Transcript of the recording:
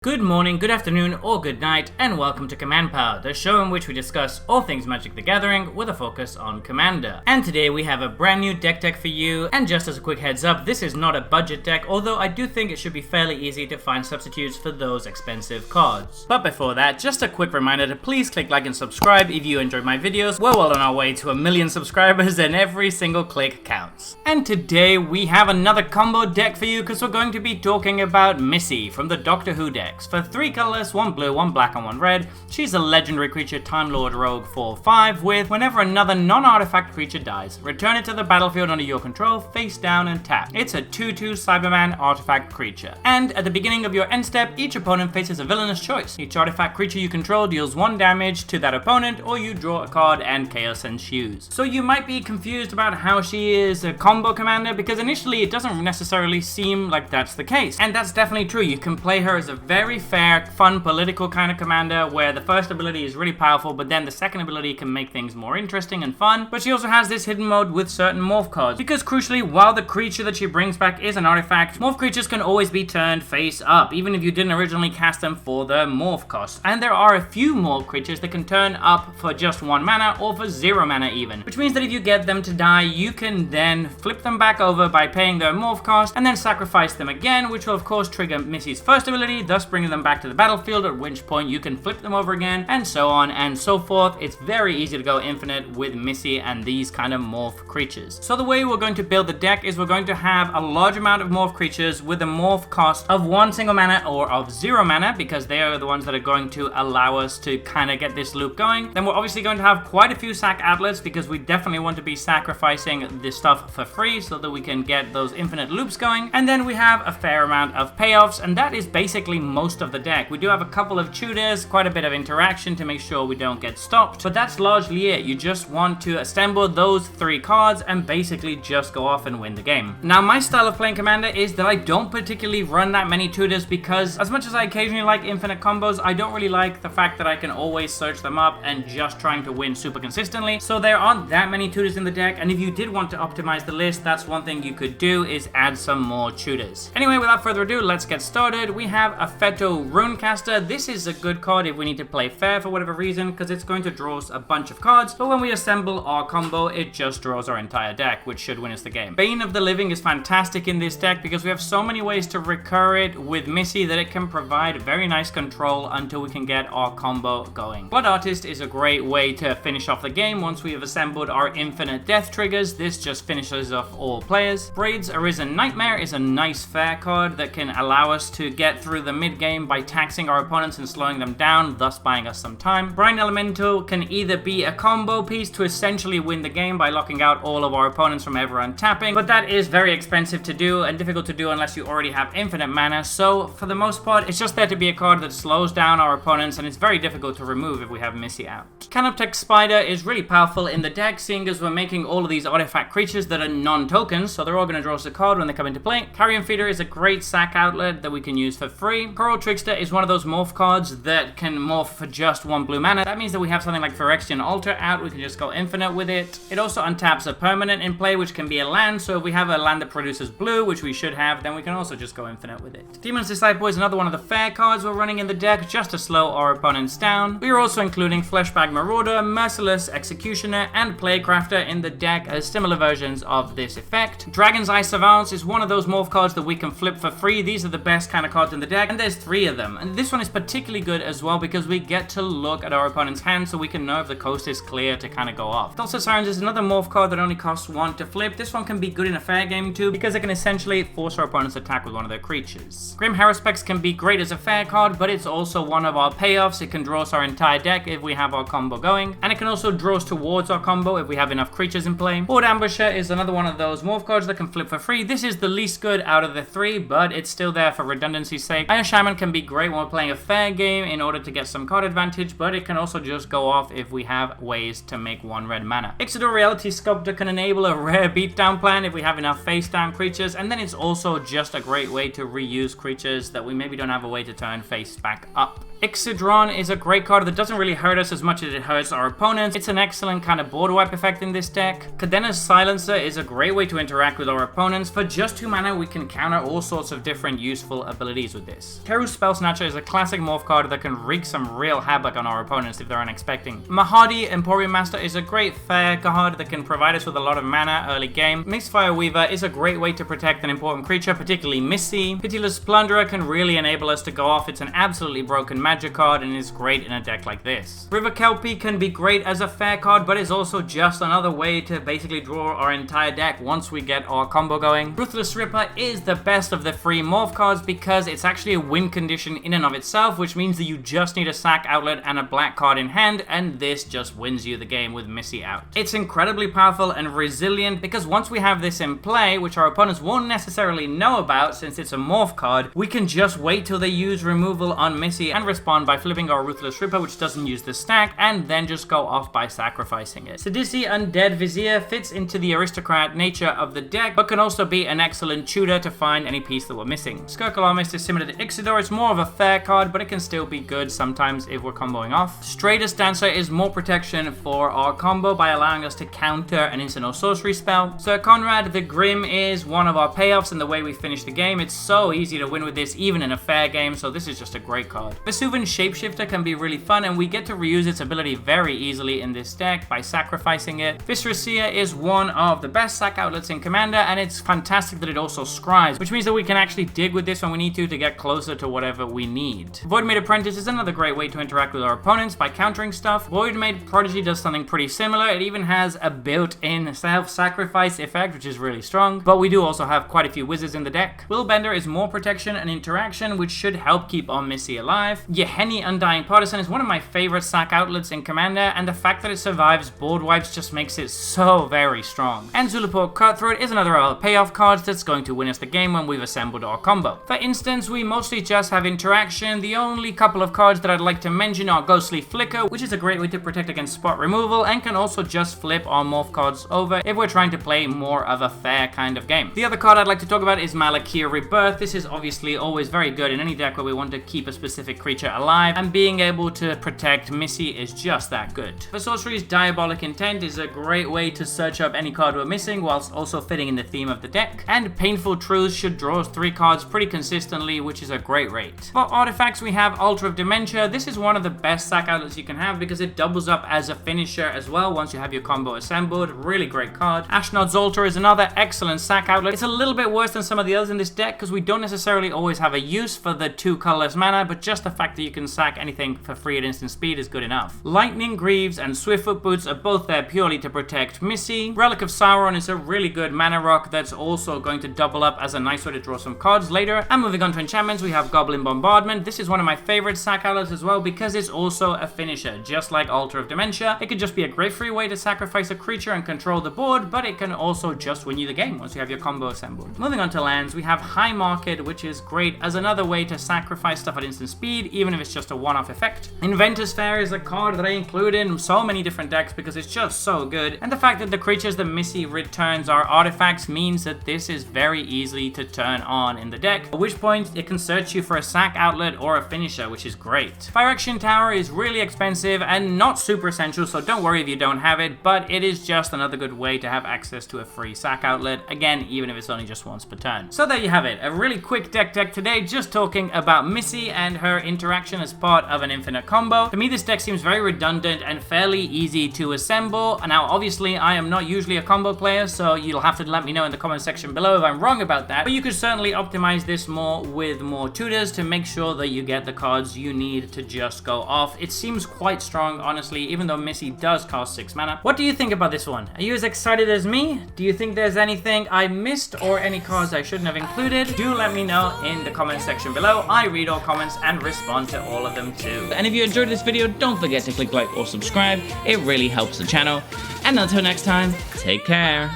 Good morning, good afternoon, or good night, and welcome to Command Power, the show in which we discuss all things Magic the Gathering with a focus on Commander. And today we have a brand new deck for you, and just as a quick heads up, this is not a budget deck, although I do think it should be fairly easy to find substitutes for those expensive cards. But before that, just a quick reminder to please click like and subscribe if you enjoy my videos. We're well on our way to 1 million subscribers, and every single click counts. And today we have another combo deck for you, because we're going to be talking about Missy from the Doctor Who deck. For 3 colorless, 1 blue, 1 black, and 1 red, she's a legendary creature Time Lord Rogue 4/5 with whenever another non-artifact creature dies, return it to the battlefield under your control, face down and tap. It's a 2/2 Cyberman artifact creature. And at the beginning of your end step, each opponent faces a villainous choice. Each artifact creature you control deals 1 damage to that opponent, or you draw a card and chaos ensues. So you might be confused about how she is a combo commander, because initially it doesn't necessarily seem like that's the case. And that's definitely true. You can play her as a very fair, fun, political kind of commander where the first ability is really powerful, but then the second ability can make things more interesting and fun. But she also has this hidden mode with certain morph cards, because crucially, while the creature that she brings back is an artifact, morph creatures can always be turned face up, even if you didn't originally cast them for their morph cost. And there are a few morph creatures that can turn up for just 1 mana or for 0 mana even, which means that if you get them to die, you can then flip them back over by paying their morph cost and then sacrifice them again, which will of course trigger Missy's first ability, thus bringing them back to the battlefield, at which point you can flip them over again, and so on and so forth. It's very easy to go infinite with Missy and these kind of morph creatures. So the way we're going to build the deck is we're going to have a large amount of morph creatures with a morph cost of 1 single mana or of 0 mana, because they are the ones that are going to allow us to kind of get this loop going. Then we're obviously going to have quite a few sack outlets, because we definitely want to be sacrificing this stuff for free so that we can get those infinite loops going. And then we have a fair amount of payoffs, and that is basically most of the deck. We do have a couple of tutors, quite a bit of interaction to make sure we don't get stopped, but that's largely it. You just want to assemble those 3 cards and basically just go off and win the game. Now, my style of playing Commander is that I don't particularly run that many tutors, because as much as I occasionally like infinite combos, I don't really like the fact that I can always search them up and just trying to win super consistently. So there aren't that many tutors in the deck, and if you did want to optimize the list, that's one thing you could do, is add some more tutors. Anyway, without further ado, let's get started. We have a Feto Runecaster. This is a good card if we need to play fair for whatever reason, because it's going to draw us a bunch of cards, but when we assemble our combo, it just draws our entire deck, which should win us the game. Bane of the Living is fantastic in this deck because we have so many ways to recur it with Missy that it can provide very nice control until we can get our combo going. Blood Artist is a great way to finish off the game once we have assembled our infinite death triggers. This just finishes off all players. Braid's Arisen Nightmare is a nice fair card that can allow us to get through the mid game by taxing our opponents and slowing them down, thus buying us some time. Brine Elemental can either be a combo piece to essentially win the game by locking out all of our opponents from ever untapping, but that is very expensive to do and difficult to do unless you already have infinite mana, so for the most part, it's just there to be a card that slows down our opponents, and it's very difficult to remove if we have Missy out. Canoptech Spider is really powerful in the deck, seeing as we're making all of these artifact creatures that are non-tokens, so they're all going to draw us a card when they come into play. Carrion Feeder is a great sack outlet that we can use for free. Coral Trickster is one of those morph cards that can morph for just 1 blue mana. That means that we have something like Phyrexian Altar out, we can just go infinite with it. It also untaps a permanent in play, which can be a land, so if we have a land that produces blue, which we should have, then we can also just go infinite with it. Demon's Disciple is another one of the fair cards we're running in the deck, just to slow our opponents down. We are also including Fleshbag Marauder, Merciless Executioner, and Playcrafter in the deck as similar versions of this effect. Dragon's Eye Savants is one of those morph cards that we can flip for free. These are the best kind of cards in the deck, and there's 3 of them. And this one is particularly good as well because we get to look at our opponent's hand so we can know if the coast is clear to kind of go off. Dulcet Sirens is another morph card that only costs 1 to flip. This one can be good in a fair game too, because it can essentially force our opponent's attack with one of their creatures. Grim Haruspex can be great as a fair card, but it's also one of our payoffs. It can draw us our entire deck if we have our combo going, and it can also draw us towards our combo if we have enough creatures in play. Board Ambusher is another one of those morph cards that can flip for free. This is the least good out of the 3, but it's still there for redundancy's sake. Iron Shaman can be great when we're playing a fair game in order to get some card advantage, but it can also just go off if we have ways to make 1 red mana. Ixidor Reality Sculptor can enable a rare beatdown plan if we have enough face down creatures, and then it's also just a great way to reuse creatures that we maybe don't have a way to turn face back up. Ixidron is a great card that doesn't really hurt us as much as it hurts our opponents. It's an excellent kind of board wipe effect in this deck. Cadena's Silencer is a great way to interact with our opponents. For just 2 mana, we can counter all sorts of different useful abilities with this. Teru's Spell Snatcher is a classic morph card that can wreak some real havoc on our opponents if they're unexpecting. Mahadi Emporium Master is a great fair card that can provide us with a lot of mana early game. Mixfire Weaver is a great way to protect an important creature, particularly Missy. Pitiless Plunderer can really enable us to go off. It's an absolutely broken magic card and is great in a deck like this. River Kelpie can be great as a fair card, but is also just another way to basically draw our entire deck once we get our combo going. Ruthless Ripper is the best of the free morph cards because it's actually a win condition in and of itself, which means that you just need a sack outlet and a black card in hand, and this just wins you the game with Missy out. It's incredibly powerful and resilient because once we have this in play, which our opponents won't necessarily know about since it's a morph card, we can just wait till they use removal on Missy and respond by flipping our Ruthless Ripper, which doesn't use the stack, and then just go off by sacrificing it. Sidisi Undead Vizier fits into the aristocrat nature of the deck, but can also be an excellent tutor to find any piece that we're missing. Skirk Alarmist is similar to Ixidor. It's more of a fair card, but it can still be good sometimes if we're comboing off. Stratus Dancer is more protection for our combo by allowing us to counter an instant or sorcery spell. Sir Conrad the Grim is one of our payoffs in the way we finish the game. It's so easy to win with this, even in a fair game, so this is just a great card. Vesuvian Shapeshifter can be really fun, and we get to reuse its ability very easily in this deck by sacrificing it. Viscera Seer is one of the best sack outlets in Commander, and it's fantastic that it also scries, which means that we can actually dig with this when we need to get closer to whatever we need. Voidmaid Apprentice is another great way to interact with our opponents by countering stuff. Voidmaid Prodigy does something pretty similar. It even has a built-in self-sacrifice effect, which is really strong, but we do also have quite a few wizards in the deck. Willbender is more protection and interaction, which should help keep our Missy alive. Yeheni Undying Partisan is one of my favorite sack outlets in Commander, and the fact that it survives board wipes just makes it so very strong. And Zulaport Cutthroat is another of our payoff cards that's going to win us the game when we've assembled our combo. For instance, we mostly just have interaction. The only couple of cards that I'd like to mention are Ghostly Flicker, which is a great way to protect against spot removal and can also just flip our morph cards over if we're trying to play more of a fair kind of game. The other card I'd like to talk about is Malakir Rebirth. This is obviously always very good in any deck where we want to keep a specific creature alive, and being able to protect Missy is just that good. For sorceries, Diabolic Intent is a great way to search up any card we're missing whilst also fitting in the theme of the deck, and Painful Truths should draw us 3 cards pretty consistently, which is a great rate. For artifacts, we have Altar of Dementia. This is one of the best sack outlets you can have because it doubles up as a finisher as well once you have your combo assembled. Really great card. Ashnod's Altar is another excellent sack outlet. It's a little bit worse than some of the others in this deck because we don't necessarily always have a use for the 2 colorless mana, but just the fact that you can sack anything for free at instant speed is good enough. Lightning Greaves and Swiftfoot Boots are both there purely to protect Missy. Relic of Sauron is a really good mana rock that's also going to double up as a nice way to draw some cards later. And moving on to enchantments, we have Goblin Bombardment. This is one of my favorite sack outlets as well because it's also a finisher. Just like Altar of Dementia, it could just be a great free way to sacrifice a creature and control the board, but it can also just win you the game once you have your combo assembled. Moving on to lands, we have High Market, which is great as another way to sacrifice stuff at instant speed, even if it's just a one-off effect. Inventor's Fair is a card that I include in so many different decks because it's just so good, and the fact that the creatures that Missy returns are artifacts means that this is very easy to turn on in the deck, at which point it can search you for a sack outlet or a finisher, which is great. Fire Action Tower is really expensive and not super essential, so don't worry if you don't have it, but it is just another good way to have access to a free sack outlet, again, even if it's only just once per turn. So there you have it, a really quick deck today, just talking about Missy and her interaction as part of an infinite combo. To me, this deck seems very redundant and fairly easy to assemble. Now, obviously, I am not usually a combo player, so you'll have to let me know in the comment section below if I'm wrong about that, but you could certainly optimize this more with more tutors to make sure that you get the cards you need to just go off. It seems quite strong, honestly, even though Missy does cost 6 mana. What do you think about this one? Are you as excited as me? Do you think there's anything I missed or any cards I shouldn't have included? Do let me know in the comment section below. I read all comments and respond to all of them too. And if you enjoyed this video, don't forget to click like or subscribe. It really helps the channel. And until next time, take care.